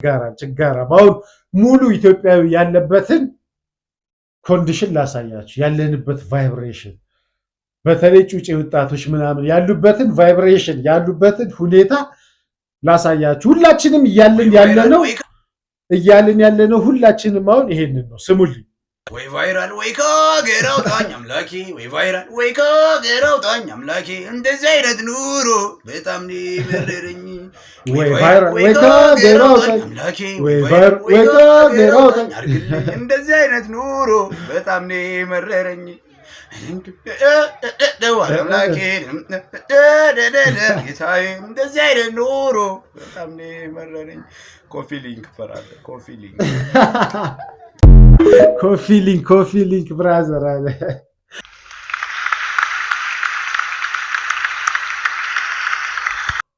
ችጋራ አሁን ሙሉ ኢትዮጵያዊ ያለበትን ኮንዲሽን ላሳያችሁ ያለንበት ቫይብሬሽን በተለይ ጩጬ ወጣቶች ምናምን ያሉበትን ቫይብሬሽን ያሉበትን ሁኔታ ላሳያችሁ ሁላችንም እያልን ያለነው ሁላችንም አሁን ይሄንን ነው ስሙልኝ ወይ ቫይራል ወይ ከገራው ታኝ አምላኬ ወይ ቫይራል ወይ ከገራው ታኝ አምላኬ እንደዚህ አይነት ኑሮ በጣም ነው መረረኝ ወይ ቫይራል ወይ ከገራው ታኝ አምላኬ ወይ ቫይራል ወይ ከገራው ታኝ እንደዚህ አይነት ኑሮ በጣም ነው መረረኝ አምላኬ ጌታዬ እንደዚህ አይነት ኑሮ በጣም ነው መረረኝ ኮፊ ሊንክ ፈራለ ኮፊ ሊንክ ብራዘር አለ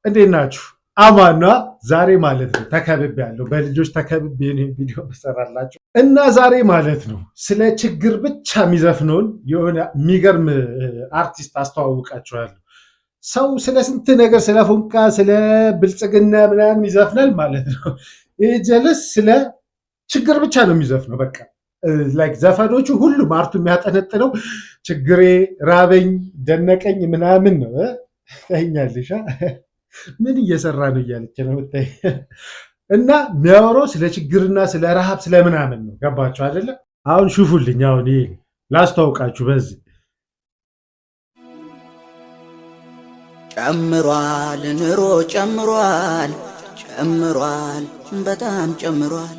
እንዴት ናችሁ? አማኗ ዛሬ ማለት ነው ተከብቤያለሁ በልጆች ተከብቤ ነው ቪዲዮ መሰራላችሁ እና ዛሬ ማለት ነው ስለ ችግር ብቻ የሚዘፍነውን የሆነ የሚገርም አርቲስት አስተዋውቃችኋለሁ። ሰው ስለ ስንት ነገር ስለ ፉንቃ ስለ ብልጽግና ምናምን ይዘፍናል ማለት ነው። ይህ ጀለስ ስለ ችግር ብቻ ነው የሚዘፍነው በቃ ላይክ ዘፈኖቹ ሁሉም አርቱ የሚያጠነጥነው ችግሬ ራበኝ ደነቀኝ ምናምን ነው። ታይኛለሽ ምን እየሰራ ነው እያለች ነው የምታይ እና የሚያወራው ስለ ችግርና ስለ ረሃብ ስለምናምን ነው። ገባችሁ አይደለ? አሁን ሹፉልኝ አሁን ይሄ ላስተዋውቃችሁ በዚህ ጨምሯል ኑሮ ጨምሯል በጣም ጨምሯል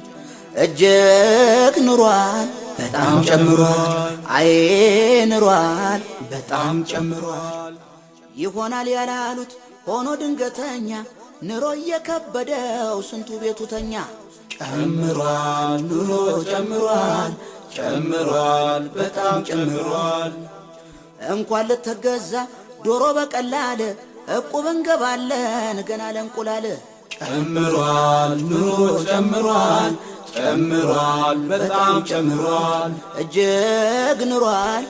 እጅግ ኑሯል በጣም ጨምሯል አይ ኑሯል በጣም ጨምሯል ይሆናል ያላሉት ሆኖ ድንገተኛ ኑሮ እየከበደው ስንቱ ቤቱ ተኛ ጨምሯል ኑሮ ጨምሯል በጣም ጨምሯል እንኳን ልትገዛ ዶሮ በቀላል እቁብ እንገባለን ገና ለእንቁላል ጨምሯል ኑሮ ጨምሯል በጣም ጨምሯል እጅግ ኑሯል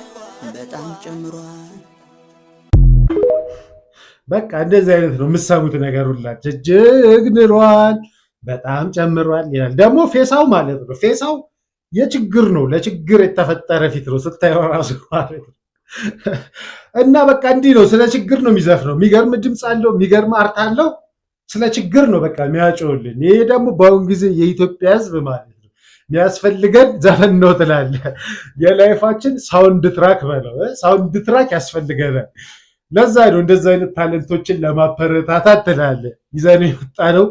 በጣም ጨምሯል። በቃ እንደዚህ አይነት ነው የምትሰሙት ነገር ሁላችሁ እጅግ ኑሯል በጣም ጨምሯል ይላል። ደግሞ ፌሳው ማለት ነው ፌሳው የችግር ነው ለችግር የተፈጠረ ፊት ነው ስታየው ራሱ ማለት ነው። እና በቃ እንዲህ ነው ስለ ችግር ነው የሚዘፍነው። የሚገርም ድምፅ አለው የሚገርም አርት አለው። ስለ ችግር ነው በቃ የሚያጮልን። ይሄ ደግሞ በአሁን ጊዜ የኢትዮጵያ ሕዝብ ማለት ነው የሚያስፈልገን ዘፈን ነው ትላለህ። የላይፋችን ሳውንድ ትራክ በለው ሳውንድ ትራክ ያስፈልገናል። ለዛ ነው እንደዚህ አይነት ታለንቶችን ለማበረታታት ትላለህ ይዘን የወጣ ነው።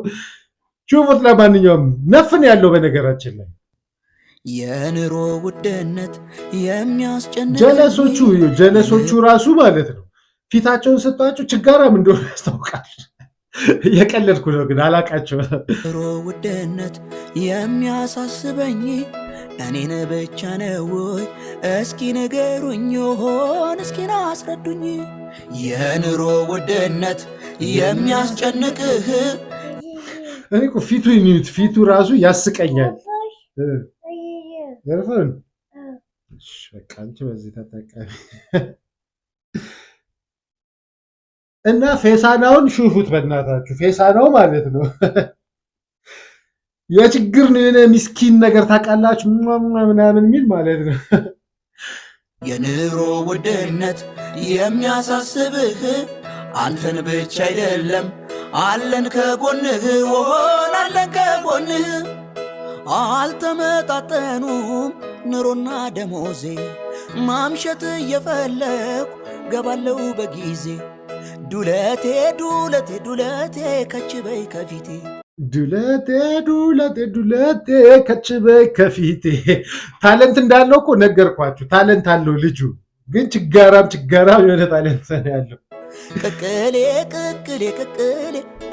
ሹፉት። ለማንኛውም ነፍን ያለው በነገራችን ላይ የኑሮ ውድነት የሚያስጨንቅ ጀለሶቹ ራሱ ማለት ነው ፊታቸውን ስታቸው ችጋራም እንደሆነ ያስታውቃል። እየቀለድኩ ነው ግን አላቃቸው። ኑሮ ውድነት የሚያሳስበኝ እኔን ብቻ ነው ወይ? እስኪ ንገሩኝ ሆን እስኪ አስረዱኝ። የኑሮ ውድነት የሚያስጨንቅህ እኔ እኮ ፊቱ ራሱ ያስቀኛል። ዘርፈን በቃ አንቺ በዚህ ተጠቀሚ እና ፌሳናውን ሹፉት በእናታችሁ ፌሳናው ማለት ነው የችግር ነው የሆነ ምስኪን ነገር ታውቃላችሁ ምናምን የሚል ማለት ነው። የኑሮ ውድነት የሚያሳስብህ አንተን ብቻ አይደለም አለን ከጎንህ ወሆን አለን ከጎንህ አልተመጣጠኑም ኑሮና ደሞዜ ማምሸት እየፈለኩ ገባለው በጊዜ ዱለቴ ከች በይ ከፊቴ ዱለቴ ከች በይ ከፊቴ። ታለንት እንዳለው እኮ ነገርኳችሁ። ታለንት አለው ልጁ ግን ችጋራም የሆነ ታለንት ነው ያለው። ቅቅሌ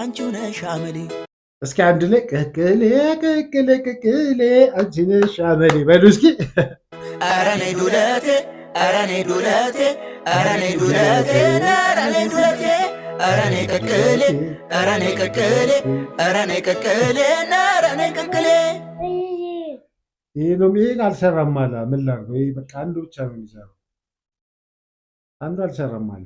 አንቺው ነሽ አመሌ። እስኪ አንድ ላይ ቅቅሌ አንቺ ነሽ አመሌ በሉ እስኪ። ኧረ ነይ ዱለቴ ኧረ ነይ ዱለቴ ኧረ ነይ ዱለቴ ኧረ ነይ ዱለቴ ኧረ ነይ ቅቅሌ ኧረ ነይ ቅቅሌ ኧረ ነይ ቅቅሌ ኧረ ነይ ቅቅሌ። ይሄን አልሰራም አለ። ምን ላድርገው? ይሄ በቃ አንዱ ብቻ ነው የሚሰራው። አንዱ አልሰራም አለ።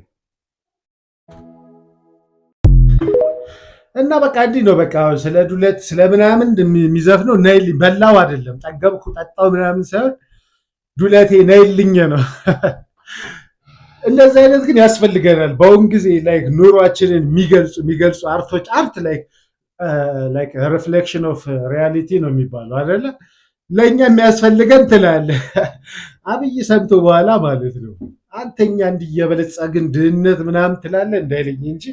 እና በቃ እንዲህ ነው በቃ ስለ ዱለት ስለምናምን የሚዘፍነው ነይልኝ በላው አይደለም ጠገብኩ ጠጣው ምናምን ሳይሆን ዱለቴ ነይልኝ ነው። እንደዚህ አይነት ግን ያስፈልገናል በአሁን ጊዜ ላይክ ኑሯችንን የሚገልጹ አርቶች አርት ላይክ ሪፍሌክሽን ኦፍ ሪያሊቲ ነው የሚባለው አይደለ? ለእኛ የሚያስፈልገን ትላለህ አብይ ሰምቶ በኋላ ማለት ነው አንተኛ እንዲየበለጸግን ድህነት ምናምን ትላለህ እንዳይለኝ እንጂ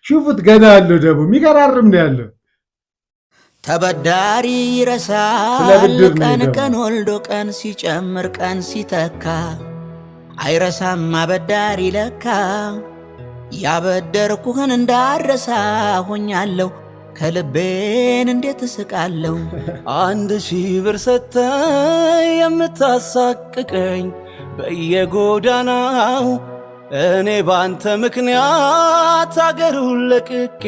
ሹፉት ገና አለው ደግሞ የሚገራርም ነው ያለው። ተበዳሪ ይረሳል ቀን ቀን ወልዶ ቀን ሲጨምር ቀን ሲተካ አይረሳም አበዳሪ ለካ ያበደርኩህን እንዳረሳ ሆኛለሁ ከልቤን እንዴት እስቃለሁ። 1000 ብር ሰጥተህ የምታሳቅቀኝ በየጎዳናው እኔ ባንተ ምክንያት አገሩን ለቅቄ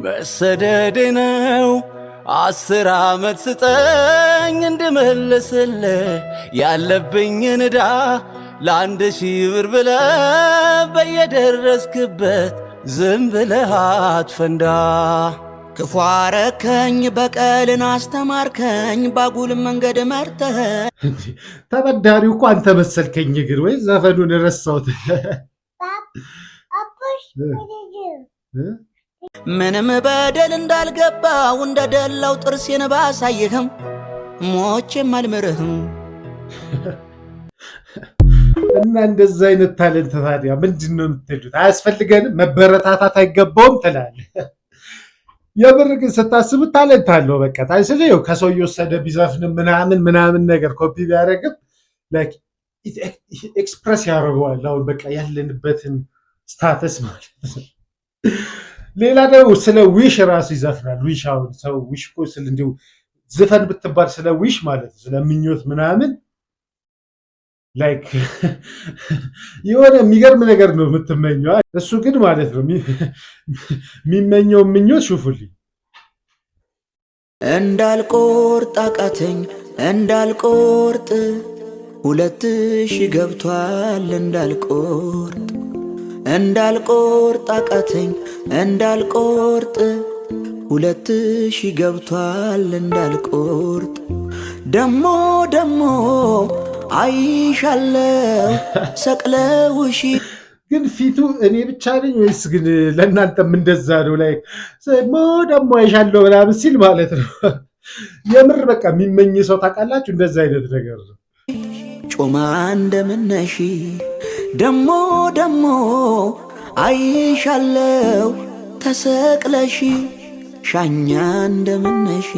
መሰደዴ ነው። 10 ዓመት ስጠኝ እንድመልስልህ ያለብኝን ዕዳ ለ1000 ብር ብለህ በየደረስክበት ዝም ብለህ አትፈንዳ። ክፉ አረከኝ በቀልን አስተማርከኝ ባጉል መንገድ መርተህ። ተበዳሪው እኮ አንተ መሰልከኝ ግን ወይ ዘፈኑን ረሳሁት። ምንም በደል እንዳልገባው እንደደላው ጥርሴን ባሳይህም ሞቼም አልምርህም። እና እንደዛ አይነት ታለንት ታዲያ ምንድን ነው የምትሉት? አያስፈልገንም? መበረታታት አይገባውም ትላለህ። የብር ግን ስታስቡት ታለንት አለው። በቃ ታይስለ ከሰው እየወሰደ ቢዘፍንም ምናምን ነገር ኮፒ ቢያደርግም ኤክስፕረስ ያደርገዋል። አሁን በቃ ያለንበትን ስታተስ ማለት ነው። ሌላ ደግሞ ስለ ዊሽ ራሱ ይዘፍናል። ዊሽ አሁን ሰው ዊሽ እኮ እንዲሁ ዝፈን ብትባል ስለ ዊሽ ማለት ነው፣ ስለ ምኞት ምናምን ላይክ የሆነ የሚገርም ነገር ነው የምትመኘው። እሱ ግን ማለት ነው የሚመኘው ምኞት ሹፉልኝ እንዳልቆርጥ አቃተኝ እንዳልቆርጥ 2000 ገብቷል እንዳልቆርጥ አቃተኝ እንዳልቆርጥ 2000 ገብቷል እንዳልቆርጥ ደሞ አይሻለው ሰቅለውሺ። ግን ፊቱ እኔ ብቻ ነኝ ወይስ ግን ለእናንተም እንደዛ ነው? ላይ ደግሞ አይሻለው ምናምን ሲል ማለት ነው የምር በቃ የሚመኝ ሰው ታውቃላችሁ፣ እንደዛ አይነት ነገር ነው። ጮማ እንደምነሺ ደሞ አይሻለው ተሰቅለሺ ሻኛ እንደምነሺ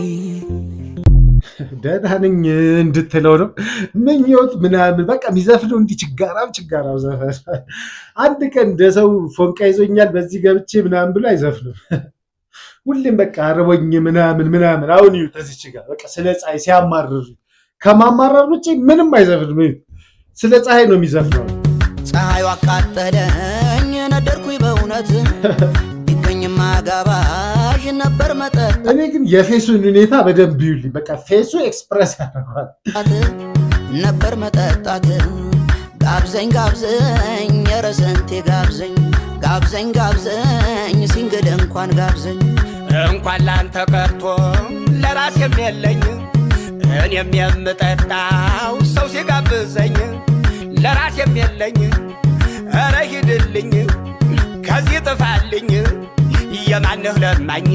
ደህና ነኝ እንድትለው ነው ምኞት ምናምን በቃ የሚዘፍነው እንዲህ ችጋራም ዘፈን። አንድ ቀን እንደ ሰው ፎንቃ ይዞኛል በዚህ ገብቼ ምናምን ብሎ አይዘፍንም። ሁሌም በቃ አርቦኝ ምናምን አሁን ይኸው ተዚች ጋር በቃ ስለ ፀሐይ ሲያማርሩ ከማማረር ውጭ ምንም አይዘፍንም። ስለ ፀሐይ ነው የሚዘፍነው። ፀሐዩ አቃጠለኝ ነደርኩኝ በእውነት ቢገኝማ ጋባዥ ነበር መጠጥ። እኔ ግን የፌሱን ሁኔታ በደንብ ይዩልኝ። በቃ ፌሱ ኤክስፕረስ ያደርገዋል። ነበር መጠጣት ጋብዘኝ ኧረ ስንቴ ጋብዘኝ ሲንግል እንኳን ጋብዘኝ። እንኳን ላንተ ቀርቶ ለራሴም የለኝ እኔም የምጠጣው ሰው ሲጋብዘኝ ለራሴም የለኝ። ኧረ ሂድልኝ ከዚህ ጥፋልኝ የማንህ ለማኝ።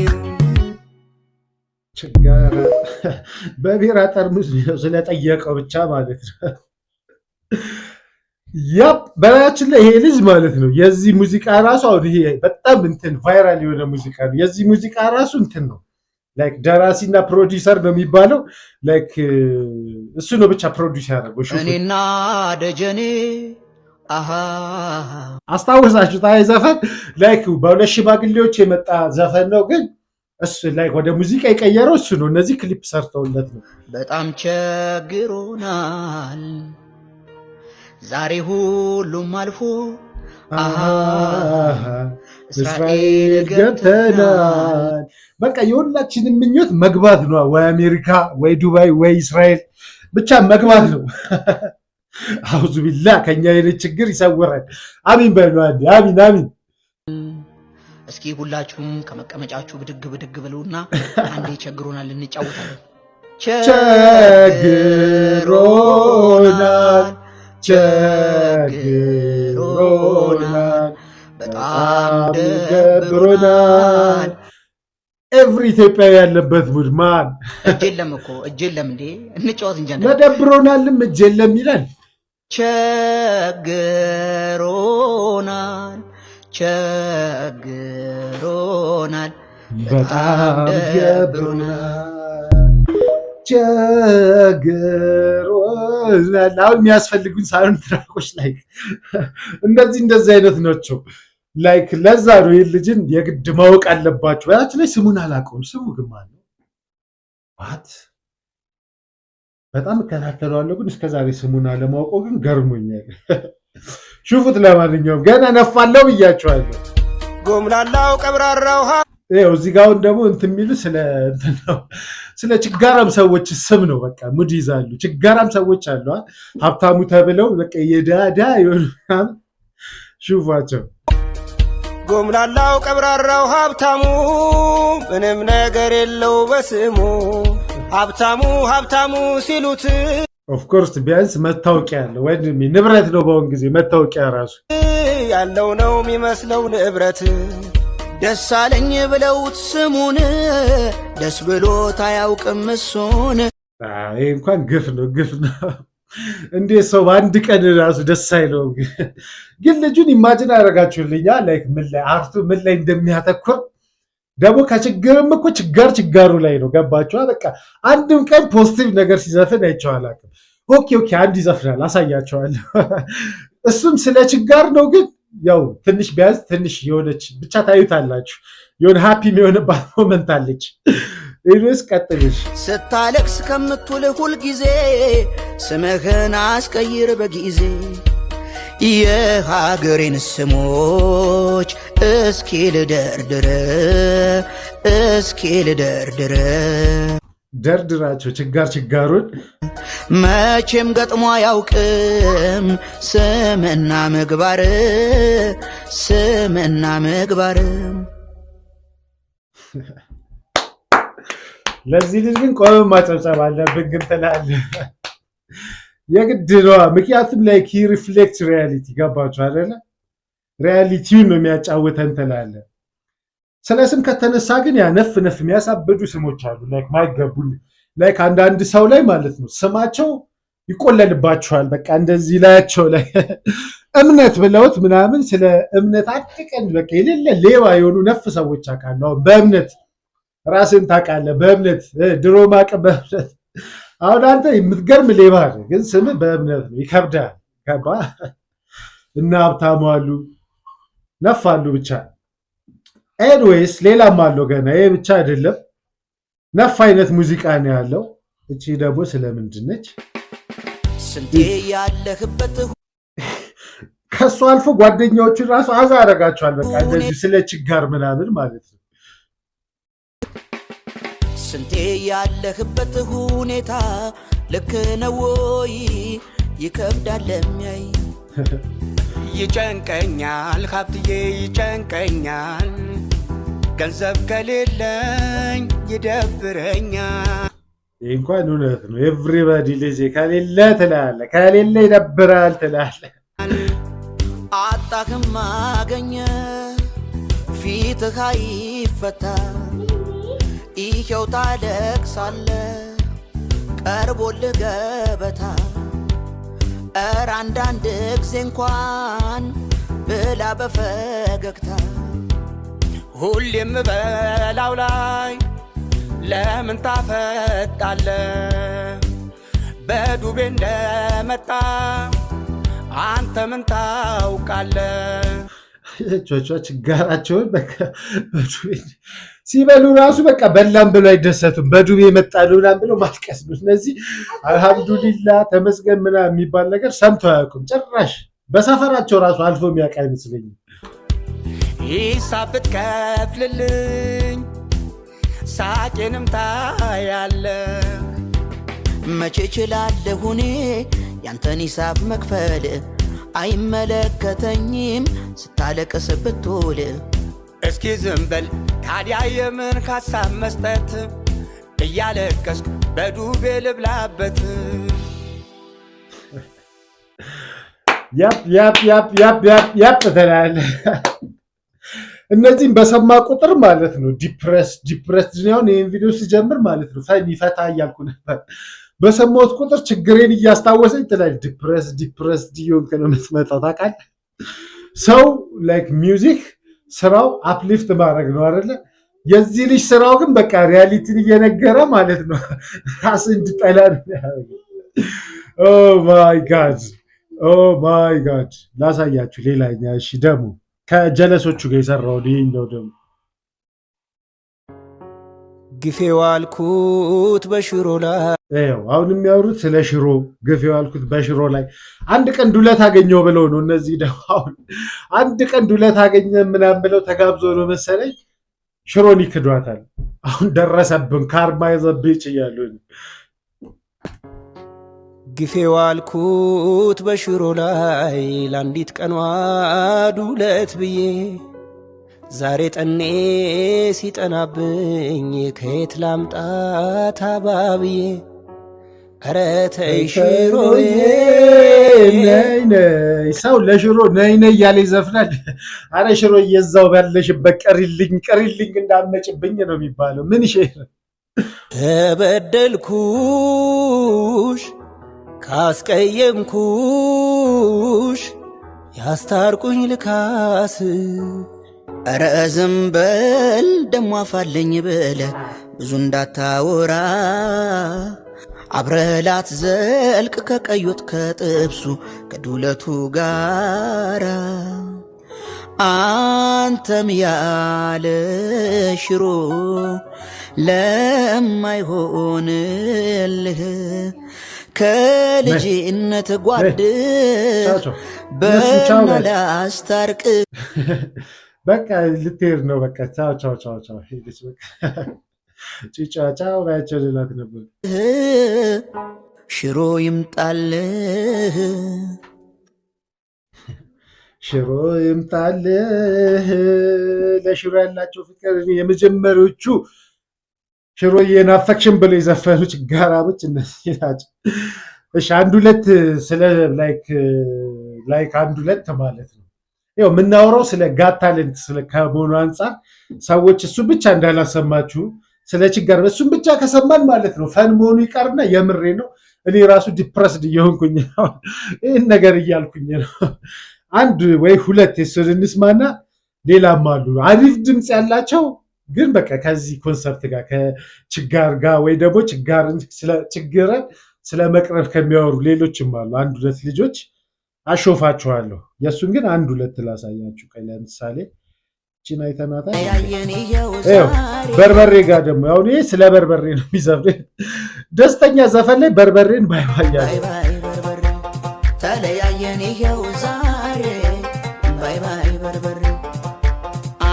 ችጋራ በቢራ ጠርሙስ ስለጠየቀው ብቻ ማለት ነው። ያፕ በላያችን ላይ ይሄ ልጅ ማለት ነው የዚህ ሙዚቃ ራሱ አሁን ይሄ በጣም እንትን ቫይራል የሆነ ሙዚቃ ነው። የዚህ ሙዚቃ ራሱ እንትን ነው ላይክ ደራሲና ፕሮዲውሰር ነው የሚባለው። ላይክ እሱ ነው ብቻ ፕሮዲውስ ያደረገው። እኔና ደጀኔ አስታወሳችሁ? ታይ ዘፈን ላይክ በሁለት ሽማግሌዎች የመጣ ዘፈን ነው፣ ግን እሱ ላይክ ወደ ሙዚቃ የቀየረው እሱ ነው። እነዚህ ክሊፕ ሰርተውለት ነው። በጣም ቸግሮናል ዛሬ ሁሉም አልፎ እስራኤል ገብተናል። በቃ የሁላችንም ምኞት መግባት ነው። ወይ አሜሪካ ወይ ዱባይ ወይ እስራኤል ብቻ መግባት ነው። አውዙ ቢላ ከኛ የኔ ችግር ይሰውራል። አሚን በሉ። አሚን። እስኪ ሁላችሁም ከመቀመጫችሁ ብድግ ብድግ ብሉና አንዴ ቸግሮናል እንጫወታለን። ቸግሮናል ቸግሮናል በጣም ደብሮናል። ኤቭሪ ኢትዮጵያዊ ያለበት ሙድ ማን እጅ የለም እኮ እጅ የለም እንዴ እንጫወት እንጂ ለደብሮናልም እጅ የለም ይላል። ቸግሮናል ቸግሮናል በጣም ደብሮናል ቸግሮናል። አሁን የሚያስፈልጉን ሳይሆን ትራኮች ላይ እንደዚህ አይነት ናቸው። ላይክ ለዛ ነው ይህ ልጅን የግድ ማወቅ አለባቸው። ያችን ላይ ስሙን አላውቀውም። ስሙ ግን ማነው? በጣም እከታተለዋለሁ፣ ግን እስከዛሬ ስሙን አለማውቀው ግን ገርሞኛል። ሹፉት። ለማንኛውም ገና ነፋለው ብያቸዋለሁ። ጎምላላው ቀብራራው ይኸው እዚህ ጋር አሁን ደግሞ እንትን የሚሉ ስለ ችጋራም ሰዎች ስም ነው። በቃ ሙድ ይዛሉ። ችጋራም ሰዎች አሉ ሀብታሙ ተብለው በቃ የዳዳ የሆኑ ሹፋቸው። ጎምላላው ቀብራራው ሀብታሙ ምንም ነገር የለው በስሙ ሀብታሙ ሲሉት ኦፍኮርስ ቢያንስ መታወቂያ ያለው ወንድሜ ንብረት ነው። በአሁን ጊዜ መታወቂያ ራሱ ያለው ነው የሚመስለው ንብረት። ደስ አለኝ ብለውት ስሙን ደስ ብሎት አያውቅም እሱን። ይህ እንኳን ግፍ ነው። እንዴት ሰው በአንድ ቀን ራሱ ደስ አይለውም? ግን ልጁን ኢማጅን አደረጋችሁልኛ ላይክ አርቱ ምን ላይ እንደሚያተኩር ደግሞ ከችግርም እኮ ችጋሩ ላይ ነው። ገባችኋ? በቃ አንድም ቀን ፖዚቲቭ ነገር ሲዘፍን አይቼው አላውቅም። ኦኬ አንድ ይዘፍናል፣ አሳያቸዋለሁ። እሱም ስለ ችጋር ነው። ግን ያው ትንሽ ቢያንስ ትንሽ የሆነች ብቻ ታዩታላችሁ። የሆነ ሃፒ የሆነባት ሞመንት አለች። ኢንስ ቀጥልሽ ስታለቅስ ከምትውል ሁልጊዜ ስምህን አስቀይር በጊዜ የሀገሬን ስሞች እስኪ ልደርድር ደርድራቸው ችጋሩን መቼም ገጥሞ አያውቅም ስምና ምግባር። ለዚህ ልጅ ግን ቆመ ማጨብጨብ አለብን። ግን ትላለህ የግድ ነዋ። ምክንያቱም ላይ ሪፍሌክት ሪያሊቲ ገባችሁ አይደለ? ሪያሊቲውን ነው የሚያጫውተን ትላለህ። ስለ ስም ከተነሳ ግን ያ ነፍ የሚያሳብዱ ስሞች አሉ። ላይክ ማይገቡ ላይክ አንዳንድ ሰው ላይ ማለት ነው ስማቸው ይቆለልባቸዋል። በቃ እንደዚህ ላያቸው ላይ እምነት ብለውት ምናምን ስለ እምነት አጥቀን በቃ የሌለ ሌባ የሆኑ ነፍ ሰዎች አውቃለሁ። አሁን በእምነት ራስን ታውቃለህ። በእምነት ድሮ ማቅ በእምነት አሁን አንተ የምትገርም ሌባ ነህ፣ ግን ስምህ በእምነት ነው። ይከብዳል። ገባ እና ሀብታሙ አሉ ነፍ አሉ ብቻ። ኤንዌይስ ሌላም አለው ገና። ይሄ ብቻ አይደለም፣ ነፍ አይነት ሙዚቃ ነው ያለው። እቺ ደግሞ ስለምንድን ነች? ስንቴ ያለህበት ከሱ አልፎ ጓደኛዎቹን ራሱ አዛ አረጋቸዋል። በቃ እንደዚህ ስለ ችጋር ምናምን ማለት ነው። ስንቴ ያለህበት ሁኔታ ልክ ነው ወይ? ይከብዳል ለሚያይ ይጨንቀኛል ሀብትዬ ይጨንቀኛል፣ ገንዘብ ከሌለኝ ይደብረኛል። ይህ እንኳን እውነት ነው። ኤቭሪባዲ ልጅ ከሌለ ትላለህ፣ ከሌለ ይደብራል ትላለህ። አጣህም አገኘ ፊትህ አይፈታ፣ ይኸው ታለቅሳለህ ቀርቦልህ ገበታ። ኧረ አንዳንድ ጊዜ እንኳን ብላ በፈገግታ። ሁሌም በላው ላይ ለምን ታፈጣለ? በዱቤ እንደመጣ አንተ ምን ታውቃለ? ችጋራቸውን ሲበሉ ራሱ በቃ በላም ብሎ አይደሰቱም። በዱቤ ይመጣሉ ምናምን ብሎ ማልቀስ ነው። እነዚህ አልሐምዱሊላ ተመስገን ምናምን የሚባል ነገር ሰምተው አያውቁም ጭራሽ። በሰፈራቸው ራሱ አልፎ የሚያውቅ አይመስለኝም። ሂሳብ ብትከፍልልኝ ሳቄንም ታያለ። መቼ እችላለሁ እኔ ያንተን ሂሳብ መክፈል? አይመለከተኝም ስታለቅስ ብትውል። እስኪ ዝም በል ታዲያ የምን ካሳብ መስጠት እያለቀስክ በዱቤ ልብላበት ያፕ ትላለህ። እነዚህም በሰማ ቁጥር ማለት ነው ዲፕረስድ ነው። ይህን ቪዲዮ ሲጀምር ማለት ነው ፈታ እያልኩ ነበር። በሰማሁት ቁጥር ችግሬን እያስታወሰኝ ትላለህ። ዲፕረስድ እየሆንክ ነው የምትመጣው ታውቃለህ። ሰው ላይክ ሚውዚክ ስራው አፕሊፍት ማድረግ ነው አይደለ? የዚህ ልጅ ስራው ግን በቃ ሪያሊቲን እየነገረ ማለት ነው ራስ እንድጠላ ነው ያደረገው። ኦ ማይ ጋድ ላሳያችሁ ሌላኛ። እሺ ደግሞ ከጀለሶቹ ጋር የሰራው ይሄኛው ደግሞ ግፌ ዋልኩት በሽሮ ላይ አሁን የሚያወሩት ስለ ሽሮ። ግፌ ዋልኩት በሽሮ ላይ አንድ ቀን ዱለት አገኘው ብለው ነው እነዚህ ደግሞ አሁን አንድ ቀን ዱለት አገኘ ምናምን ብለው ተጋብዞ ነው መሰለኝ ሽሮን ይክዷታል። አሁን ደረሰብን ካርማ ይዘብጭ እያሉ ግፌ ዋልኩት በሽሮ ላይ ለአንዲት ቀኗ ዱለት ብዬ ዛሬ ጠኔ ሲጠናብኝ ከየት ላምጣት አባብዬ ኧረ ተይ ሽሮዬ ነይ ሰው ለሽሮ ነይ ነይ እያለ ይዘፍናል። አረ ሽሮ እየዛው ባለሽበት ቀሪልኝ እንዳመጭብኝ ነው የሚባለው። ምን ይሄ ተበደልኩሽ ካስቀየምኩሽ ያስታርቁኝ ልካስ ኧረ ዝም በል ደሞ አፋለኝ ብለ ብዙ እንዳታወራ አብረላት ዘልቅ ከቀዩት ከጥብሱ ከዱለቱ ጋራ አንተም ያለ ሽሮ ለማይሆንልህ ከልጅነት ጓድ በና ላስታርቅ በቃ ልትሄድ ነው። በቃ ቻው ሄደች። በቃ ጫው ባያቸው ልላት ነበር። ሽሮ ይምጣልህ ለሽሮ ያላቸው ፍቅር የመጀመሪያዎቹ ሽሮ የናፈቅሽን ብለው የዘፈኑ ችጋራሞች እነዚህ ናቸው። እሺ አንድ ሁለት ስለ ላይክ አንድ ሁለት ማለት ነው ያው የምናወራው ስለ ጋት ታለንት ከመሆኑ አንጻር ሰዎች እሱ ብቻ እንዳላሰማችሁ ስለ ችጋር እሱን ብቻ ከሰማን ማለት ነው ፈን መሆኑ ይቀርና የምሬ ነው እኔ ራሱ ዲፕረስድ እየሆንኩኝ ነው ይህን ነገር እያልኩኝ ነው። አንድ ወይ ሁለት የሱን እንስማና ሌላም አሉ አሪፍ ድምፅ ያላቸው ግን በቃ ከዚህ ኮንሰፕት ጋር ከችጋር ጋር ወይ ደግሞ ችግርን ስለ መቅረፍ ከሚያወሩ ሌሎችም አሉ። አንድ ሁለት ልጆች አሾፋችኋለሁ። የእሱን ግን አንድ ሁለት ላሳያችሁ። ለምሳሌ ቺና አይተናታ በርበሬ ጋር ደግሞ አሁን ይሄ ስለ በርበሬ ነው የሚዘፍነው። ደስተኛ ዘፈን ላይ በርበሬን ባይባያ ተለያየን ይሄው ዛሬ ባይ ባይ በርበሬ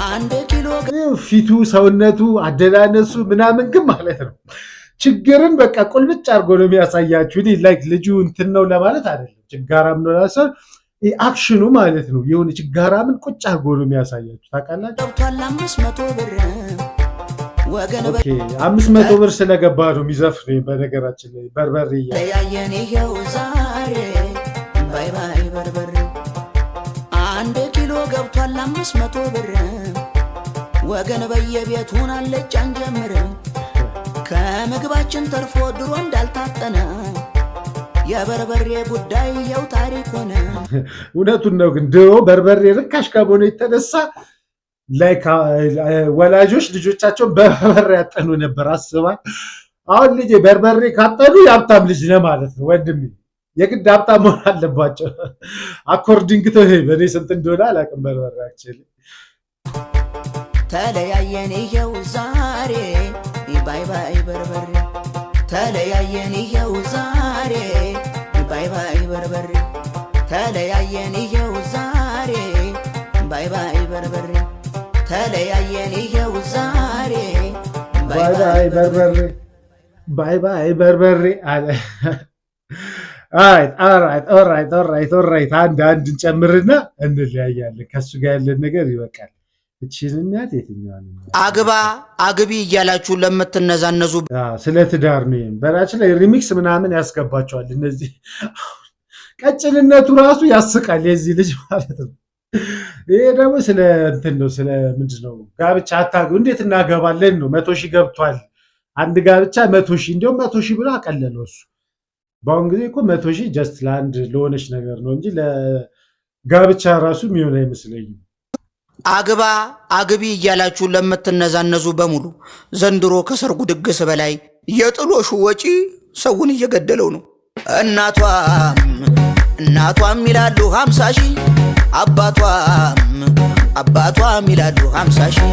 አንድ ኪሎ ፊቱ ሰውነቱ አደናነሱ ምናምን ግን ማለት ነው ችግርን በቃ ቁልብጭ አድርጎ ነው የሚያሳያችሁ። እኔ ላይክ ልጁ እንትን ነው ለማለት አይደለም ችጋራም ነው ላሰው አክሽኑ ማለት ነው የሆነ ችጋራምን ቁጭ አድርጎ ነው የሚያሳያችሁ። ታውቃላችሁ 500 ብር ወገን 500 ብር ስለገባ ነው የሚዘፍነው። በነገራችን ላይ በርበሬ ያየን ይሄው ዛሬ ባይ ባይ በርበሬ አንድ ኪሎ ገብቷል 500 ብር ወገን በየቤቱን አለጫን ጀምር ከምግባችን ተርፎ ድሮ እንዳልታጠነ የበርበሬ ጉዳይ የው ታሪክ ሆነ። እውነቱን ነው። ግን ድሮ በርበሬ ርካሽ ከመሆኑ የተነሳ ላይክ ወላጆች ልጆቻቸውን በበርበሬ ያጠኑ ነበር። አስባል አሁን ልጅ በርበሬ ካጠኑ የሀብታም ልጅ ነው ማለት ነው። ወንድሜ የግድ ሀብታም መሆን አለባቸው። አኮርዲንግ ቱ በእኔ ስንት እንደሆነ አላውቅም። በርበሬ አክቹዋሊ ተለያየን ይሄው ዛሬ ባይ ባይ በርበሬ ተለያየን ይሄው ዛሬ ባይ ባይ በርበሬ ተለያየን ይሄው ዛሬ ባይ ባይ በርበሬ ተለያየን ይሄው ዛሬ ባይ ባይ በርበሬ ባይ ባይ በርበሬ አለ። ኦራይት አንድ እንጨምርና እንለያያለን። ከሱ ጋር ያለን ነገር ይበቃል። እቺንኛት የትኛው አግባ አግቢ እያላችሁ ለምትነዛነዙ ስለ ትዳር ነው። በራችን ላይ ሪሚክስ ምናምን ያስገባቸዋል። እነዚህ ቀጭንነቱ ራሱ ያስቃል የዚህ ልጅ ማለት ነው። ይሄ ደግሞ ስለ እንትን ነው፣ ስለ ምንድነው ጋብቻ አታግቡ እንዴት እናገባለን ነው። 100,000 ገብቷል አንድ ጋብቻ 100,000 እንዲያውም 100,000 ብሎ አቀለለው እሱ። በአሁን ጊዜ እኮ 100,000 ጀስት ለአንድ ለሆነች ነገር ነው እንጂ ለጋብቻ ራሱ የሚሆን አይመስለኝም። አግባ አግቢ እያላችሁ ለምትነዛነዙ በሙሉ ዘንድሮ ከሰርጉ ድግስ በላይ የጥሎሹ ወጪ ሰውን እየገደለው ነው። እናቷም ይላሉ 50,000 አባቷም ይላሉ 50,000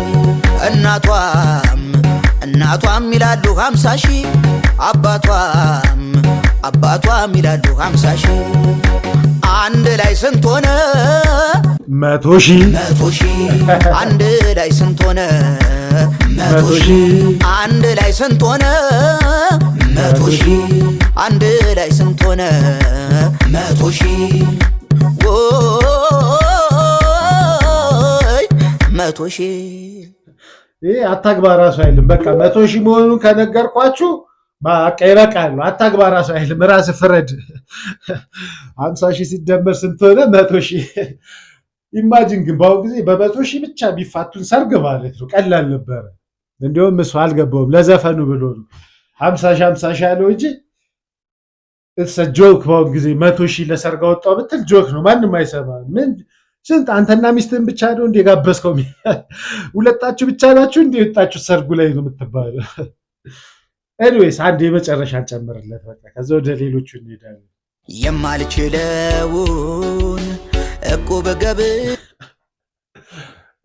እናቷም ይላሉ 50,000 አባቷም ይላሉ 50,000 አንድ ላይ ስንት ሆነ? 100,000 አንድ ላይ ስንት ሆነ? 100,000 አንድ ላይ ስንት ሆነ? 100,000 አንድ ላይ ስንት ሆነ? 100,000 100,000 ይሄ አታግባ ራሱ አይልም። በቃ 100,000 መሆኑን ከነገርኳችሁ በቃ ይበቃል። አታግባ ራሱ አይልም። ራስ ፍረድ። 50,000 ሲደመር ስንት ሆነ? 100,000። ኢማጂን ግን በአሁኑ ጊዜ በ100,000 ብቻ ቢፋቱን ሰርግ ማለት ነው። ቀላል ነበረ። እንዲሁም እሱ አልገባውም ለዘፈኑ ብሎ ነው 50,000 ያለው እንጂ ጆክ። በአሁኑ ጊዜ 100,000 ለሰርግ አወጣው ብትል ጆክ ነው። ማንም አይሰማም። ምን ስንት አንተና ሚስትህን ብቻ ነው እንደ ጋበዝከው? ሁለታችሁ ብቻ ናችሁ እንደ ወጣችሁ ሰርጉ ላይ ነው የምትባለው። ኤኒዌይስ አንድ የመጨረሻ እንጨምርለት በቃ ከዛ ወደ ሌሎቹ እንሄዳለን። የማልችለውን እቁብ ገብ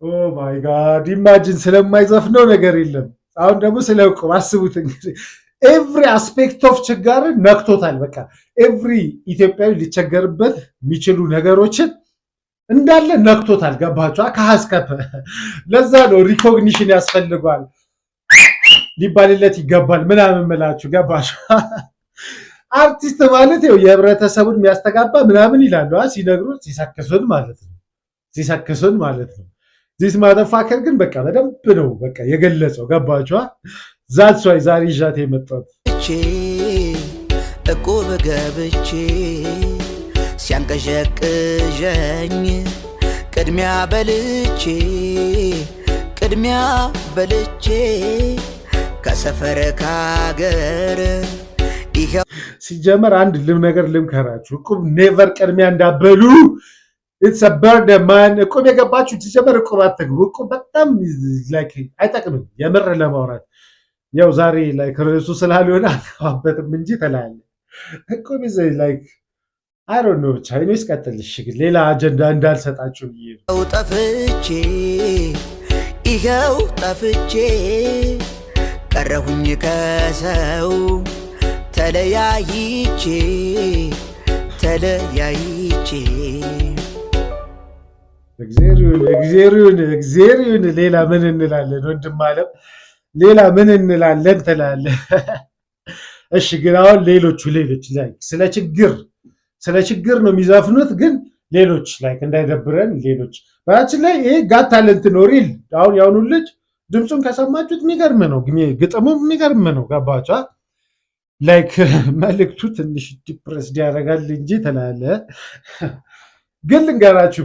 ኦ ማይ ጋድ ኢማጂን ስለማይዘፍነው ነገር የለም። አሁን ደግሞ ስለ እቁብ አስቡት እንግዲህ ኤቭሪ አስፔክት ኦፍ ችጋርን ነክቶታል። በቃ ኤቭሪ ኢትዮጵያዊ ሊቸገርበት የሚችሉ ነገሮችን እንዳለ ነክቶታል። ገባችኋ? ከሀስከፈ ለዛ ነው ሪኮግኒሽን ያስፈልጓል ሊባልለት ይገባል ምናምን ምላችሁ። ገባችኋ? አርቲስት ማለት ይኸው የህብረተሰቡን የሚያስተጋባ ምናምን ይላሉ ሲነግሩት፣ ሲሰክሱን ማለት ነው። ዚስ ማተፋከር ግን በቃ በደንብ ነው በቃ የገለጸው። ገባችኋ? ዛትስ ዋይ ዛሬ ይዣት የመጣሁት እቁብ ገብቼ ሲያንቀዠቅዠኝ ቅድሚያ በልቼ ከሰፈር ካገር ሲጀመር አንድ ነገር ልምከራችሁ። እቁብ ኔቨር ቅድሚያ እንዳበሉ ኢትስ አ በርደን ማን። እቁብ የገባችሁ ሲጀመር እቁብ አትግቡ። እቁብ በጣም አይጠቅምም የምር ለማውራት። ያው ዛሬ ርዕሱ ስላልሆነ አልገባበትም እንጂ ተላለ እቁብ አይ ዶንት ኖ ብቻ እኔስ ቀጥልሽ ግን ሌላ አጀንዳ እንዳልሰጣችሁ ብዬ ነው። ጠፍቼ ቀረሁኝ ከሰው ተለያይቼ እግዚአብሔር ይሁን። ሌላ ምን እንላለን ወንድም አለም? ሌላ ምን እንላለን ትላለህ? እሺ ግን አሁን ሌሎቹ ስለ ችግር ነው የሚዘፍኑት። ግን ሌሎች እንዳይደብረን ሌሎች በራችን ላይ ይሄ ጋት ታለንት ነው ሪል። አሁን ያሁኑ ልጅ ድምፁን ከሰማችሁት የሚገርም ነው፣ ግጥሙ የሚገርም ነው። ገባችኋ? መልእክቱ ትንሽ ዲፕረስድ ያደርጋል እንጂ ተላለ። ግን ልንገራችሁ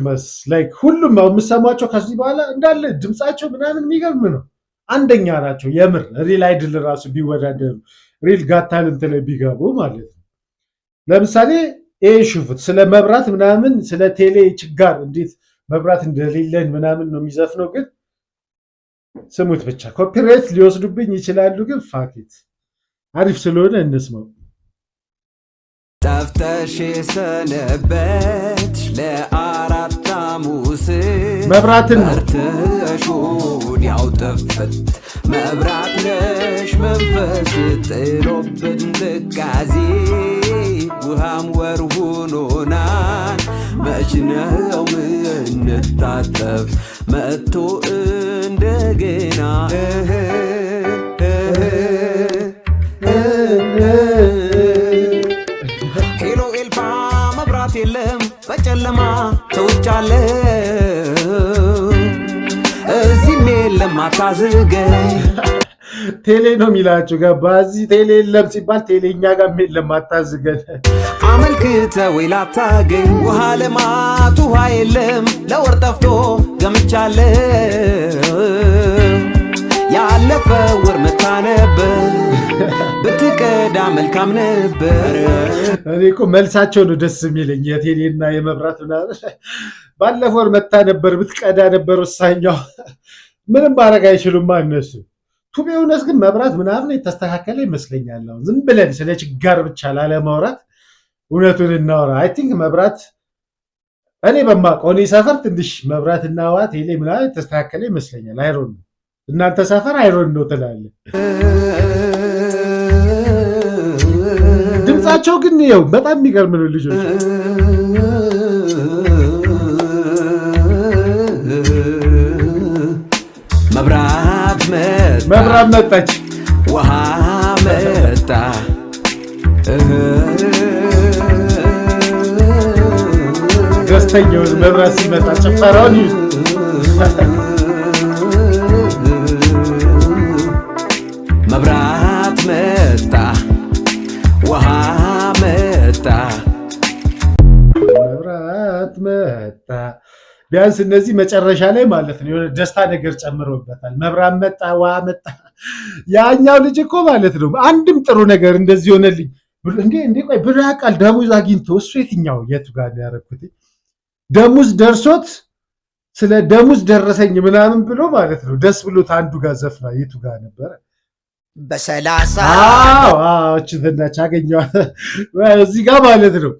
ሁሉም የምሰማቸው ከዚህ በኋላ እንዳለ ድምፃቸው ምናምን የሚገርም ነው። አንደኛ ናቸው የምር። ሪል አይድል ራሱ ቢወዳደሩ ሪል ጋት ታለንት ላይ ቢገቡ ማለት ነው። ለምሳሌ ይሄ ሽፉት ስለ መብራት ምናምን ስለ ቴሌ ችጋር እንዴት መብራት እንደሌለን ምናምን ነው የሚዘፍነው። ግን ስሙት ብቻ። ኮፒራይት ሊወስዱብኝ ይችላሉ፣ ግን ፋኪት አሪፍ ስለሆነ እንስማው። ጠፍተሽ ሰነበት ለ4 ሐሙስ መብራትን መርተሹን ያውጥፍት መብራት ነሽ መንፈስ ጥሎብን ትካዜ ውሃም ወር ሆኖናል። መች ነው ምንታጠብ መጥቶ እንደገና ሄሎ ኤልፓ መብራት የለም በጨለማ ተውጫለሁ አታዝገኝ ቴሌ ነው የሚላችሁ ገባ እዚህ ቴሌ የለም ሲባል ቴሌ እኛ ጋር የለም አታዝገን አመልክተ ወይ ላታገኝ ውሃ ልማት ውሃ የለም ለወር ጠፍቶ ገምቻለሁ ያለፈ ወር መታ ነበር ብትቀዳ መልካም ነበር እኔ እኮ መልሳቸው ነው ደስ የሚለኝ የቴሌና የመብራት ምናምን ባለፈው ወር መታ ነበር ብትቀዳ ነበር ወሳኛው ምንም ማድረግ አይችሉም እነሱ ቱቢውነስ ግን መብራት ምናምን የተስተካከለ ይመስለኛል ዝም ብለን ስለ ችጋር ብቻ ላለማውራት እውነቱን እናወራ አይ ቲንክ መብራት እኔ በማውቀው እኔ ሰፈር ትንሽ መብራትና ውሃ ቴሌ ምናምን የተስተካከለ ይመስለኛል አይሮን እናንተ ሰፈር አይሮን ነው ትላለህ ድምጻቸው ግን ነው በጣም የሚገርም ነው ልጆች መብራት መጣች ውሃ መጣ ደስተኛውን መብራት ሲመጣ ጭፈራውን መብራት መጣ ውሃ መጣ መብራት መጣ ቢያንስ እነዚህ መጨረሻ ላይ ማለት ነው የሆነ ደስታ ነገር ጨምሮበታል መብራት መጣ ውሃ መጣ ያኛው ልጅ እኮ ማለት ነው አንድም ጥሩ ነገር እንደዚህ ሆነልኝ እንዴ ቆይ ብር ያውቃል ደሞዝ አግኝቶ እሱ የትኛው የቱ ጋር ነው ያደረኩት ደሞዝ ደርሶት ስለ ደሞዝ ደረሰኝ ምናምን ብሎ ማለት ነው ደስ ብሎት አንዱ ጋር ዘፍና የቱ ጋር ነበር በሰላሳ እቺ ተናች አገኘው እዚህ ጋር ማለት ነው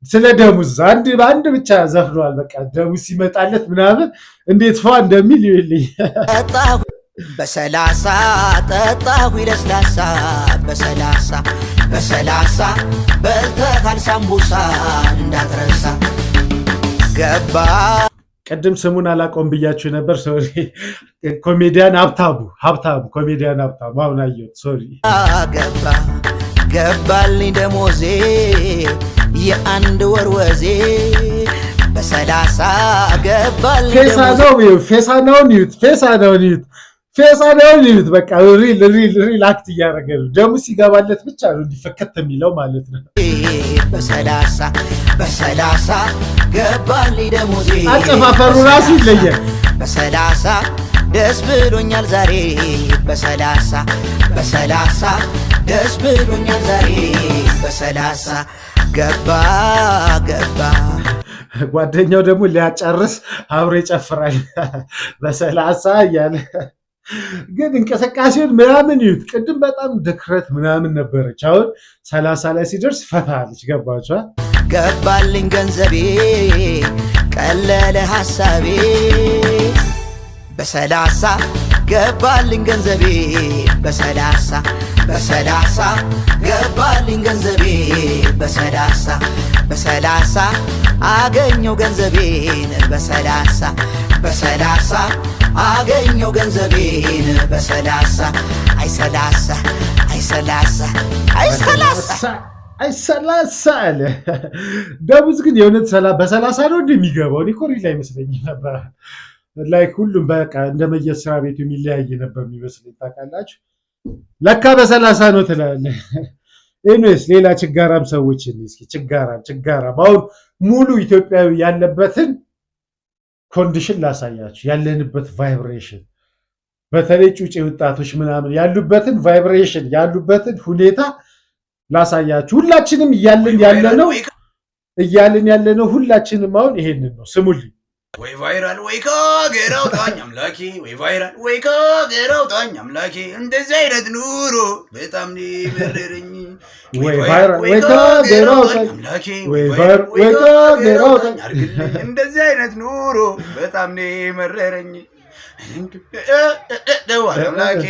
ስለ ደሞዝ አንድ ብቻ ዘፍኗል በቃ ደሞዝ ሲመጣለት ምናምን እንዴት ፏ እንደሚል ይልኝ በሰላሳ ጠጣሁ ለስላሳ በሰላሳ በልተሃል ሳምቡሳ እንዳትረሳ ገባ ቀደም ስሙን አላቆም ብያችሁ ነበር ሶሪ ኮሜዲያን ሀብታሙ ኮሜዲያን ሀብታሙ አሁን አየሁት ሶሪ ገባልኝ ደሞዜ የአንድ ወር ወዜ በሰላሳ ገባልኝ ፌሳናውን ይዩት በቃ ሪል አክት እያደረገ ነው ደሞዝ ሲገባለት ብቻ ነው እንዲፈከት የሚለው ማለት ነው በሰላሳ ገባልኝ ደሞዜ አጨፋፈሩ ራሱ ይለያል በሰላሳ ደስ ብሎኛል ዛሬ በሰላሳ ደስ ብሎኛል ዛሬ በሰላሳ ገባ ጓደኛው ደግሞ ሊያጨርስ አብሮ ይጨፍራል በሰላሳ እያለ ግን እንቅስቃሴውን ምናምን ይዩት ቅድም በጣም ድክረት ምናምን ነበረች አሁን 30 ላይ ሲደርስ ፈታለች ገባችኋል ገባልኝ ገንዘቤ ቀለለ ሐሳቤ በሰላሳ ገባልኝ ገንዘቤ በሰላሳ ገባልኝ ገንዘቤ በሰላሳ አገኘው ገንዘቤን በሰላሳ አገኘው ገንዘቤን በሰላሳ አይሰላሳ አለ ደሞዝ ግን የእውነት በ30 ነው እንደሚገባው እኔ ኮሪ ላይ አይመስለኝም ነበር ላይክ ሁሉም በቃ እንደመየስራ ቤቱ የሚለያይ ነበር የሚመስለኝ ታውቃላችሁ ለካ በ30 ነው ትላለህ ኤኒዌይስ ሌላ ችጋራም ሰዎች እስኪ ችጋራም አሁን ሙሉ ኢትዮጵያዊ ያለበትን ኮንዲሽን ላሳያችሁ ያለንበት ቫይብሬሽን በተለይ ጩጬ ወጣቶች ምናምን ያሉበትን ቫይብሬሽን ያሉበትን ሁኔታ ላሳያችሁ ሁላችንም እያልን ያለነው ሁላችንም አሁን ይሄንን ነው ስሙልኝ ወይ ቫይራል ወይ ከሀገር አውጣኝ አምላኬ ወይ ቫይራል ወይ ከሀገር አውጣኝ አምላኬ እንደዚህ አይነት ኑሮ በጣም ነው የመረረኝ ወይ ቫይራል ወይ ከሀገር አውጣኝ አምላኬ ወይ ቫይራል ወይ ከሀገር አውጣኝ እንደዚህ አይነት ኑሮ በጣም ነው የመረረኝ አምላኬ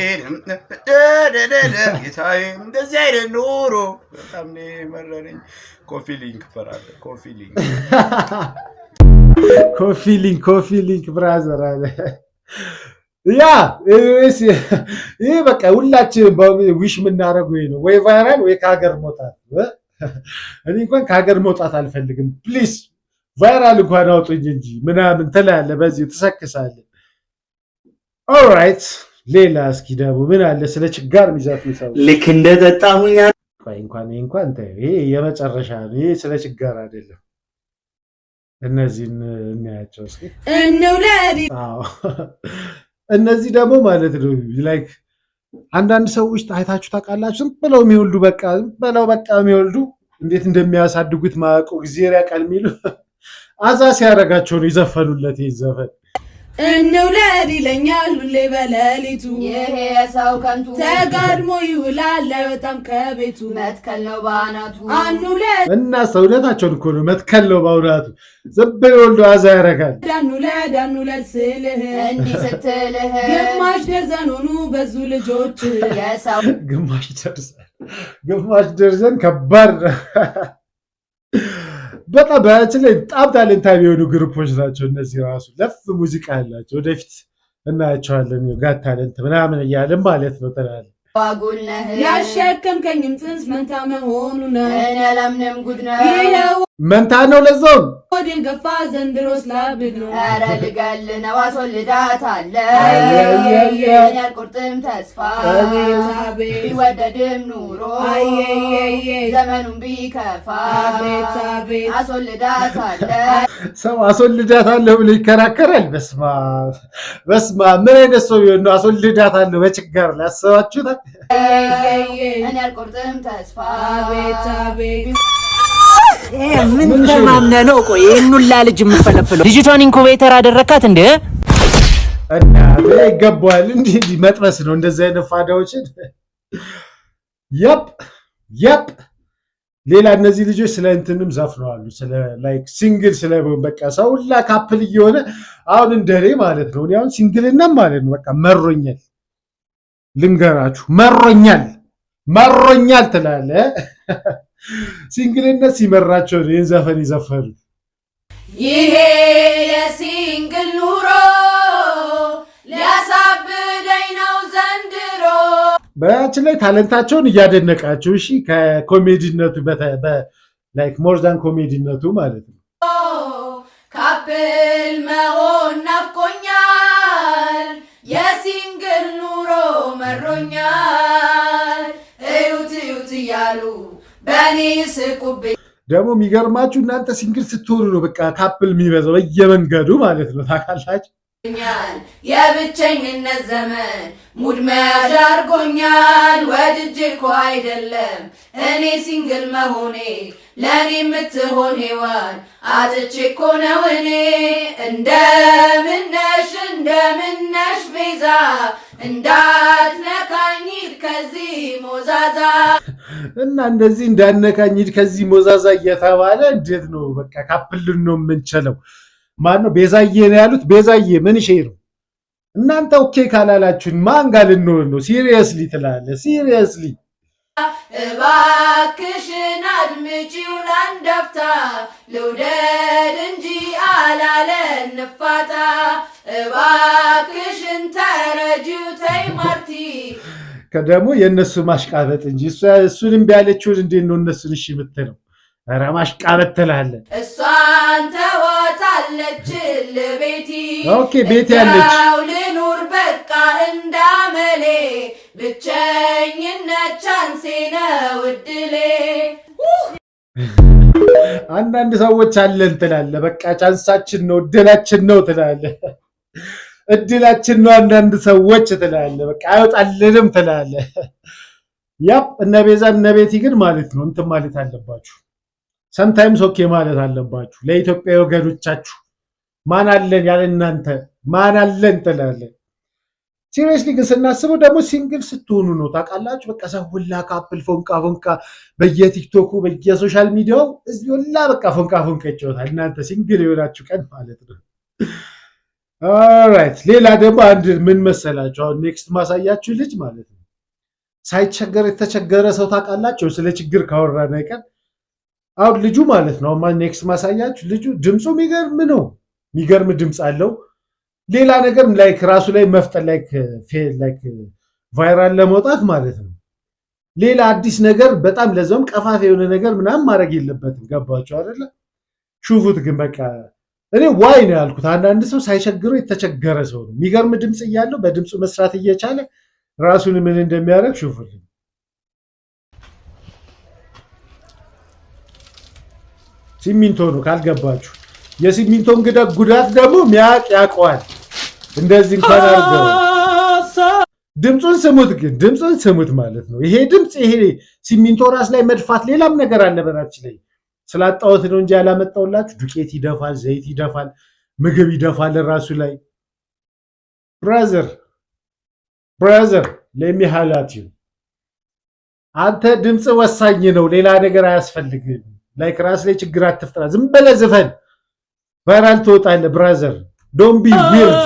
ጌታዬ እንደዚህ አይነት ኑሮ በጣም ነው የመረረኝ ኮፊ ሊንክ ብራዘር አለ ያ ይሄ በቃ ሁላችንም ዊሽ የምናደርገው ይሄ ነው ወይ ቫይራል ወይ ከሀገር መውጣት እኔ እንኳን ከሀገር መውጣት አልፈልግም ፕሊዝ ቫይራል እንኳን አውጡኝ እንጂ ምናምን ትላለህ በዚህ ትሰክሳለህ ኦልራይት ሌላ እስኪ ደግሞ ምን አለ ስለ ችጋር የሚዘፍኑ ሰው ልክ እንደጠጣሁኝ እንኳን ይሄ የመጨረሻ ነው። ይሄ ስለ ችጋር አይደለም። እነዚህን እናያቸው እስኪ እንውለድ። እነዚህ ደግሞ ማለት ነው ላይክ አንዳንድ ሰዎች አይታችሁ ታውቃላችሁ? ዝም ብለው የሚወልዱ በቃ የሚወልዱ እንዴት እንደሚያሳድጉት ማያውቁ እግዚአብሔር ያውቃል የሚሉ አዛ ሲያደርጋቸው ነው የዘፈኑለት ይህ ዘፈን። እንውለድ ይለኛል ሁሌ በሌሊቱ ይሄ የሰው ከንቱ ተጋድሞ ይውላል በጣም ከቤቱ መትከል ነው በአናቱ አንውለድ እና ሰውነታቸውን እኮ ነው መትከል ነው በአውራቱ ዝም ብለው ወልዶ አዛ ያደርጋል። አንውለድ ስልህ እንዲህ ስትልህ ግማሽ ደርዘን ሆኑ በዙ ልጆች የሰው ግማሽ ደርዘን ከባድ ነው። በጣም በአጭላይ በጣም ታለንታዊ የሆኑ ግሩፖች ናቸው እነዚህ። ራሱ ለፍ ሙዚቃ ያላቸው ወደፊት እናያቸዋለን። ጋት ታለንት ምናምን እያለን ማለት ነው ትላለህ። ዋጉልነህ ያሸከምከኝም ጽንስ መንታ መሆኑ ነው እኔ አላምንም ጉድ ነው መንታ ነው ለዛውም ወዴን ገፋ ዘንድሮስ ላብድ ነው። ኧረ ልገል ነው አስወልዳታለሁ እኔ አልቆርጥም ተስፋ ቢወደድም ኑሮ ዘመኑን ቢከፋ አስወልዳታለሁ። ሰው አስወልዳታለሁ ብሎ ይከራከራል። በስማ ምን አይነት ሰው ቢሆን ነው አስወልዳታለሁ በችጋር ላይ አስባችሁታል? እኔ አልቆርጥም ተስፋ ምን ተማምነህ ነው? ቆይ ይሄን ሁላ ልጅ የምፈለፍለው? ልጅቷን ኢንኩቤተር አደረካት እንዴ? እና ይገባዋል። እንዲህ መጥበስ ነው እንደዚህ አይነት ፋዳዎችን። ያፕ ሌላ እነዚህ ልጆች ስለ እንትንም ዘፍነዋሉ። ስለ ላይክ ሲንግል ስለ በቃ ሰው ሁላ ካፕል እየሆነ አሁን እንደኔ ማለት ነው። አሁን ሲንግልናም ማለት ነው በቃ መሮኛል፣ ልንገራችሁ መሮኛል ትላለህ። ሲንግልነት ሲመራቸው ይህን ዘፈን ይዘፈኑ። ይሄ የሲንግል ኑሮ ሊያሳብደኝ ነው ዘንድሮ። በያችን ላይ ታለንታቸውን እያደነቃቸው እሺ፣ ከኮሜዲነቱ ላይክ ሞር ዛን ኮሜዲነቱ ማለት ነው። ካፕል መሆን ናፍቆኛል፣ የሲንግል ኑሮ መሮኛል። እዩት እያሉ በኔ ስቁብኝ። ደግሞ የሚገርማችሁ እናንተ ሲንግል ስትሆኑ ነው በቃ ካፕል የሚበዛው በየመንገዱ ማለት ነው። ታውቃላችሁ የብቸኝነት ዘመን ሙድ መያዣ አድርጎኛል። ወድጄ እኮ አይደለም እኔ ሲንግል መሆኔ ለእኔ የምትሆን ሔዋን አጥቼ እኮ ነው እኔ። እንደምነሽ ቤዛ እንዳትነካኝ ሂድ ከዚህ ሞዛዛ እና እንደዚህ እንዳነካኝ ሂድ ከዚህ ሞዛዛ እየተባለ እንዴት ነው በቃ ካፕል ነው የምንችለው? ማነው ቤዛዬ ነው ያሉት? ቤዛዬ ምን ሼር ነው እናንተ ኦኬ ካላላችሁን ማን ጋር ልንሆን ነው? ሲሪየስሊ ትላለህ። ሲሪየስሊ እባክሽን አድምጪው ለአንድ አፍታ ልውደድ እንጂ አላለ እንፋታ። እባክሽን ተረጂው ተይ ማርቲ። ከደግሞ የእነሱ ማሽቃበጥ እንጂ እሱንም ቢያለችውን እንዴት ነው እነሱን እሺ የምትለው? ኧረ ማሽቃበጥ ትላለህ። እሷን ተዋታለች ለቤቲ ኦኬ ቤት ያለች ልኑር በቃ እንዳመሌ ብቸኝነት ቻንሴ ነው እድሌ። አንዳንድ ሰዎች አለን ትላለህ። በቃ ቻንሳችን ነው እድላችን ነው ትላለህ። እድላችን ነው አንዳንድ ሰዎች ትላለህ። በቃ አይወጣልንም ትላለህ። ያፕ እነ ቤዛ እነ ቤቲ ግን ማለት ነው እንትን ማለት አለባችሁ። ሰምታይምስ ኦኬ ማለት አለባችሁ። ለኢትዮጵያ ወገኖቻችሁ ማን አለን ያለ እናንተ ማን አለን ትላለህ። ሲሪየስሊ ግን ስናስበው ደግሞ ሲንግል ስትሆኑ ነው ታውቃላችሁ። በቃ ሰው ሁላ ካፕል ፎንቃ በየቲክቶኩ በየሶሻል ሚዲያው እዚህ ሁላ በቃ ፎንቃ ይጫወታል። እናንተ ሲንግል የሆናችሁ ቀን ማለት ነው። ኦልራይት ሌላ ደግሞ አንድ ምን መሰላችሁ? አሁን ኔክስት ማሳያችሁ ልጅ ማለት ነው ሳይቸገር የተቸገረ ሰው ታውቃላችሁ። ስለ ችግር ካወራን አይቀር አሁን ልጁ ማለት ነው ኔክስት ማሳያችሁ ልጁ ድምፁ የሚገርም ነው። የሚገርም ድምፅ አለው። ሌላ ነገር ላይክ ራሱ ላይ መፍጠር ላይክ ቫይራል ለመውጣት ማለት ነው። ሌላ አዲስ ነገር በጣም ለዛውም ቀፋፍ የሆነ ነገር ምናምን ማድረግ የለበትም። ገባችሁ አይደለ? ሹፉት ግን በቃ እኔ ዋይ ነው ያልኩት። አንዳንድ ሰው ሳይቸግረው የተቸገረ ሰው ነው። የሚገርም ድምፅ እያለው በድምፁ መስራት እየቻለ ራሱን ምን እንደሚያደርግ ሹፍልኝ። ሲሚንቶ ነው ካልገባችሁ። የሲሚንቶ እንግዳ ጉዳት ደግሞ ሚያቅ ያውቀዋል። እንደዚህ እንኳን አድርገው ድምፁን ስሙት፣ ግን ድምፁን ስሙት ማለት ነው። ይሄ ድምፅ ይሄ ሲሚንቶ ራስ ላይ መድፋት ሌላም ነገር አለ። በናችን ላይ ስላጣሁት ነው እንጂ ያላመጣሁላችሁ። ዱቄት ይደፋል፣ ዘይት ይደፋል፣ ምግብ ይደፋል ራሱ ላይ። ብራዘር ለሚሃላችሁ አንተ ድምፅ ወሳኝ ነው። ሌላ ነገር አያስፈልግም። ላይክ ራስ ላይ ችግር አትፍጠራ። ዝም በለ ዝፈን፣ ቫይራል ትወጣለህ። ብራዘር ዶንት ቢ ዊርድ።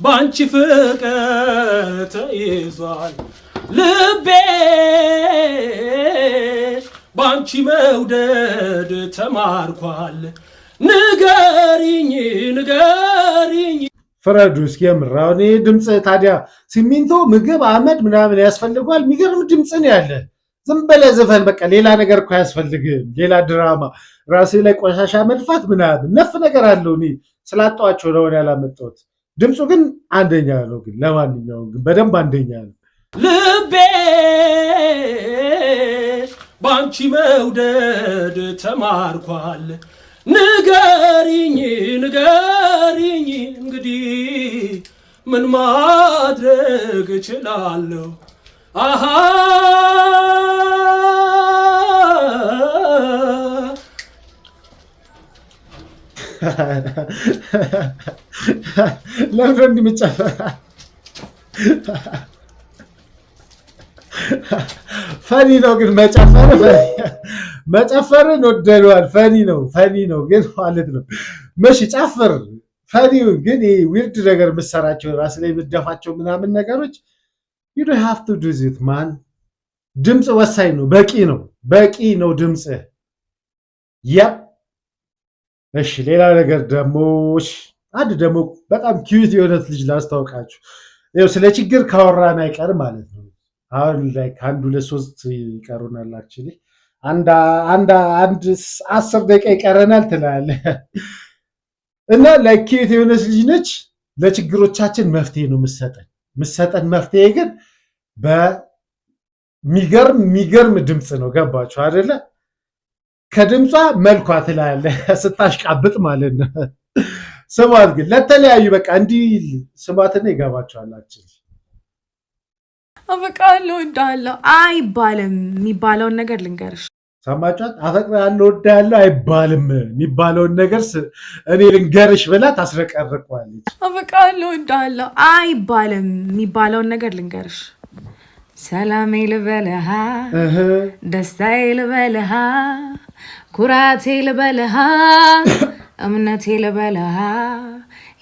ባንቺ ፍቅር ተይዟል ልቤ፣ ባንቺ መውደድ ተማርኳል። ንገሪኝ ፍረዱ እስኪ። የምር አሁን ይሄ ድምፅ ታዲያ ሲሚንቶ ምግብ አመድ ምናምን ያስፈልገዋል? የሚገርም ድምፅ ነው ያለ። ዝም በለህ ዘፈን በቃ። ሌላ ነገር እኮ አያስፈልግም። ሌላ ድራማ ራሴ ላይ ቆሻሻ መድፋት ምናምን ነፍ ነገር አለው። እኔ ስላጣኋቸው ነው ያላመጣሁት። ድምፁ ግን አንደኛ ነው። ግን ለማንኛውም ግን በደንብ አንደኛ ነው። ልቤ ባንቺ መውደድ ተማርኳል። ንገሪኝ እንግዲህ ምን ማድረግ እችላለሁ? አሃ ለምን እንደምጨፈር ፈኒ ነው ግን መጨፈርን ወደደዋል። ፈኒ ነው ግን ማለት ነው። መሽ ጨፍር ፈኒ ግን ዊርድ ነገር የምትሰራቸው ራስ ላይ የምትደፋቸው ምናምን ነገሮች you don't have to do it man። ድምፅ ወሳኝ ነው። በቂ ነው ድምፅ። እሺ ሌላ ነገር ደግሞ አንድ ደግሞ በጣም ኪዩት የሆነት ልጅ ላስታውቃችሁ። ይኸው ስለ ችግር ካወራን አይቀር ማለት ነው። አሁን ላይ ከአንድ 2-3 ይቀሩናል። አክቹዋሊ አንድ 10 ደቂቃ ይቀረናል ትላለህ እና ላይ ኪዩት የሆነች ልጅ ነች። ለችግሮቻችን መፍትሄ ነው የምትሰጠን መፍትሄ ግን በሚገርም ድምፅ ነው። ገባችሁ አይደለ? ከድምጿ መልኳ ትላለህ ስታሽቃብጥ ማለት ነው። ስሟት ግን ለተለያዩ በቃ እንዲህ ስሟትና ይገባችኋላችሁ። አፈቅርሃለሁ እወድሃለሁ አይባልም የሚባለውን ነገር ልንገርሽ። ሰማችኋት? አፈቅርሃለሁ እወድሃለሁ አይባልም የሚባለውን ነገር እኔ ልንገርሽ ብላ ታስረቀርቋለች። አፈቅርሃለሁ እወድሃለሁ አይባልም የሚባለውን ነገር ልንገርሽ። ሰላሜ ልበልሃ፣ ደስታዬ ልበልሃ፣ ኩራቴ ልበልሃ፣ እምነቴ ልበልሃ፣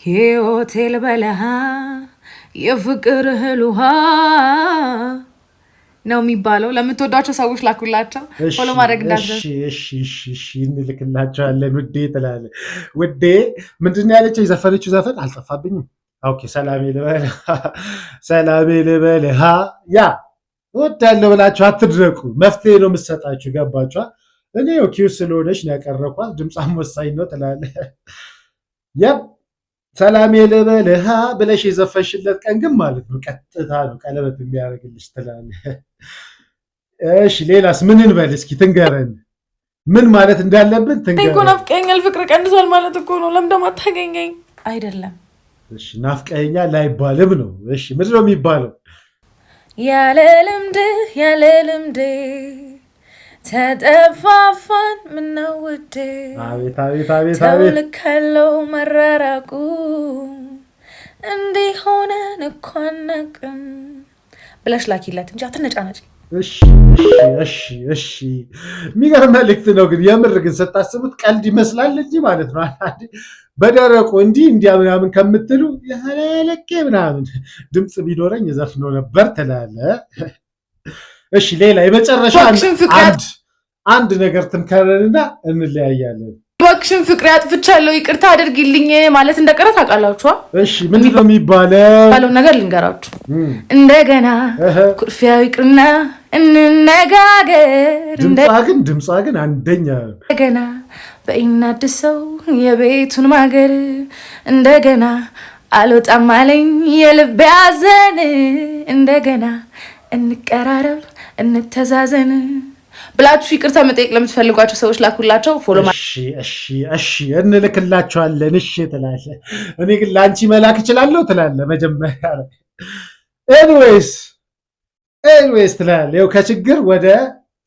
ሕይወቴ ልበልሃ፣ የፍቅር እህል ውሃ ነው የሚባለው። ለምትወዷቸው ሰዎች ላኩላቸው። ፎሎ ማድረግ እንዳትረሱ። እሺ እንልክላቸዋለን። ውዴ ትላለህ። ውዴ ምንድን ነው ያለችው? የዘፈነችው ዘፈን አልጠፋብኝም። ኦኬ ሰላሜ ልበልሃ ያ እወዳለሁ ብላችሁ አትድረቁ። መፍትሄ ነው የምትሰጣችሁ። ገባችኋ? እኔ ኪው ስለሆነች ነው ያቀረብኳት። ድምፃም ወሳኝ ነው ትላለህ። ሰላሜ ልበልሃ ብለሽ የዘፈንሽለት ቀን ግን ማለት ነው ቀጥታ ነው ቀለበት የሚያደርግልሽ ትላለህ። እሺ ሌላስ ምን እንበል እስኪ ትንገረን። ምን ማለት እንዳለብን ትንገረን። እኮ ናፍቀኸኛል፣ ፍቅር ቀንሷል ማለት እኮ ነው። ለምን ደግሞ አታገኘኝ? አይደለም እሺ ናፍቀኸኛል ላይባልም ነው። እሺ ምንድን ነው የሚባለው? ያለ ልምድ ተጠፋፋን ምነው ውዴ። አቤት ልክ ያለው መራራቁ እንዲህ ሆነን እኮ አናውቅም ብለሽ ላኪለት እንጂ አትነጫነጭ። እሺ የሚገርም መልዕክት ነው ግን የምር ግን ስታስቡት ቀልድ ይመስላል እንጂ ማለት ነው። በደረቁ እንዲህ እንዲያ ምናምን ከምትሉ ያለለቄ ምናምን ድምፅ ቢኖረኝ ዘፍኖ ነበር ትላለህ። እሺ ሌላ የመጨረሻ አንድ ነገር ትምከረንና እንለያያለን። እባክሽን ፍቅሬ አጥፍቻለሁ ይቅርታ አድርጊልኝ ማለት እንደቀረ ታውቃላችሁ። እሺ ምንድን ነው የሚባለው ነገር ልንገራችሁ። እንደገና ኩርፊያው ይቅርና እንነጋገር። ድምጿ ግን አንደኛ። እንደገና በይናድሰው የቤቱን ማገር እንደገና አልወጣም አለኝ የልቤ ሐዘን እንደገና እንቀራረብ እንተዛዘን ብላችሁ ይቅርታ መጠየቅ ለምትፈልጓቸው ሰዎች ላኩላቸው። ፎሎ እሺ እንልክላቸዋለን። እሺ ትላለህ። እኔ ግን ለአንቺ መላክ እችላለሁ ትላለህ መጀመሪያ። ኤኒዌይስ ትላለህ። ይኸው ከችግር ወደ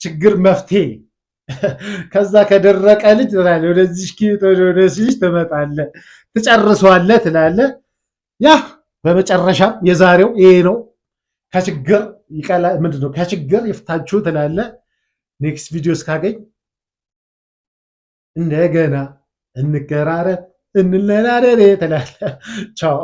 ችግር መፍትሄ ከዛ ከደረቀ ልጅ ትላለህ ወደዚህ ልጅ ትመጣለህ፣ ትጨርሰዋለህ ትላለህ። ያ በመጨረሻም የዛሬው ይሄ ነው። ከችግር ምንድነው ከችግር ይፍታችሁ ትላለህ። ኔክስት ቪዲዮ እስካገኝ እንደገና እንቀራረብ እንለናደር ትላለህ። ቻው